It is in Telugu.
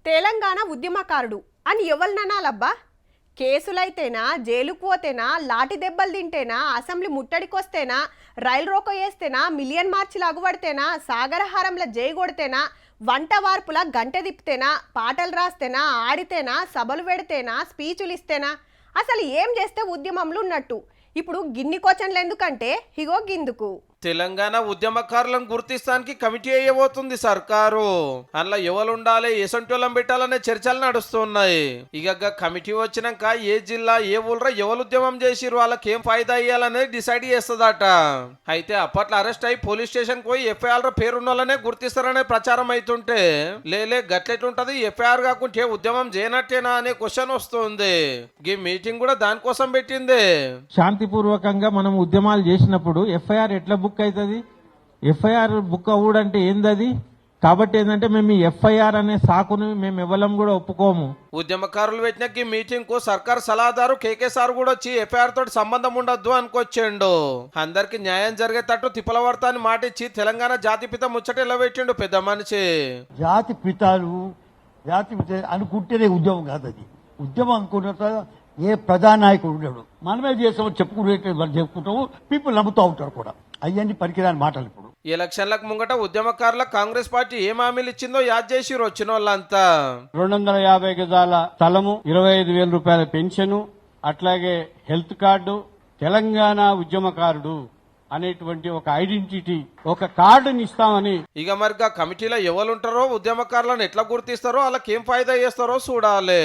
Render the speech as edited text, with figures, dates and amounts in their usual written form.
తెలంగాణ ఉద్యమకారుడు అని ఎవరిననాలబ్బా? కేసులైతేనా, జైలుకు పోతేనా, లాఠీ దెబ్బలు తింటేనా, అసెంబ్లీ ముట్టడికొస్తేనా, రైలు రోకో వేస్తేనా, మిలియన్ మార్చిలు అగువడితేనా, సాగరహారంల జై కొడితేనా, వంట వార్పుల గంటె తిప్పితేనా, పాటలు రాస్తేనా, ఆడితేనా, సభలు పెడితేనా, స్పీచులు ఇస్తేనా, అసలు ఏం చేస్తే ఉద్యమంలో ఉన్నట్టు? ఇప్పుడు గిన్ని క్వశ్చన్లు ఎందుకంటే ఇగో గిందుకు. తెలంగాణ ఉద్యమకారులను గుర్తిస్తానికి కమిటీ అయ్యబోతుంది సర్కారు. అందులో ఎవరు ఉండాలి, ఎసంటోళ్ళం పెట్టాలనే చర్చలు నడుస్తున్నాయి. ఇక కమిటీ వచ్చినాక ఏ జిల్లా ఏ ఊళ్ళో ఎవరు ఉద్యమం చేసిరు, వాళ్ళకి ఏం ఫాయిదా అయ్యాలనేది డిసైడ్ చేస్తుందట. అయితే అప్పట్లో అరెస్ట్ అయ్యి పోలీస్ స్టేషన్ పోయి ఎఫ్ఐఆర్ పేరున్న వాళ్ళనే గుర్తిస్తారనే ప్రచారం అవుతుంటే లేలే గట్లెట్లుంటది, ఎఫ్ఐఆర్ కాకుంటే ఉద్యమం చేయనట్టేనా అనే క్వశ్చన్ వస్తుంది. ఈ మీటింగ్ కూడా దానికోసం పెట్టింది. శాంతిపూర్వకంగా మనం ఉద్యమాలు చేసినప్పుడు ఎఫ్ఐఆర్ ఎట్లా బుక్ అవుతుంది? ఎఫ్ఐఆర్ బుక్ అవ్వడంటే ఏందది? కాబట్టి ఏంటంటే మేము ఈ ఎఫ్ఐఆర్ అనే సాకుని మేము ఎవరం కూడా ఒప్పుకోము. ఉద్యమకారులు పెట్టిన ఈ మీటింగ్ కు సర్కార్ సలహాదారు కేకే సార్ కూడా వచ్చి ఎఫ్ఐఆర్ తోటి సంబంధం ఉండొద్దు అనుకొచ్చిండు. అందరికి న్యాయం జరిగేటట్టు తిప్పలవర్త అని మాట ఇచ్చి తెలంగాణ జాతిపిత ముచ్చట ఎలా పెట్టిండు పెద్ద మనిషి. జాతి పితాలు అనుకుంటేనే ఉద్యమం కాదు. అది ఉద్యమం అనుకున్న ఏ ప్రధానాయకుడు ఉండడు. మనమే చేసామని చెప్పుకుంటాము, పీపుల్ నమ్ముతూ ఉంటారు కూడా. అవన్నీ పనికిరాని మాటలు. ఇప్పుడు ఎలక్షన్లకు ముంగట ఉద్యమకారులకు కాంగ్రెస్ పార్టీ ఏం హామీలు ఇచ్చిందో యాద్ చేసిరు వచ్చిన వాళ్ళంతా. 250 గజాల స్థలము, 25,000 రూపాయల పెన్షను, అట్లాగే హెల్త్ కార్డు, తెలంగాణ ఉద్యమకారుడు అనేటువంటి ఒక ఐడెంటిటీ, ఒక కార్డుని ఇస్తామని. ఇక మరిగా కమిటీలో ఎవరు ఉంటారో, ఉద్యమకారులను ఎట్లా గుర్తిస్తారో, వాళ్ళకి ఏం ఫాయిదా చేస్తారో చూడాలి.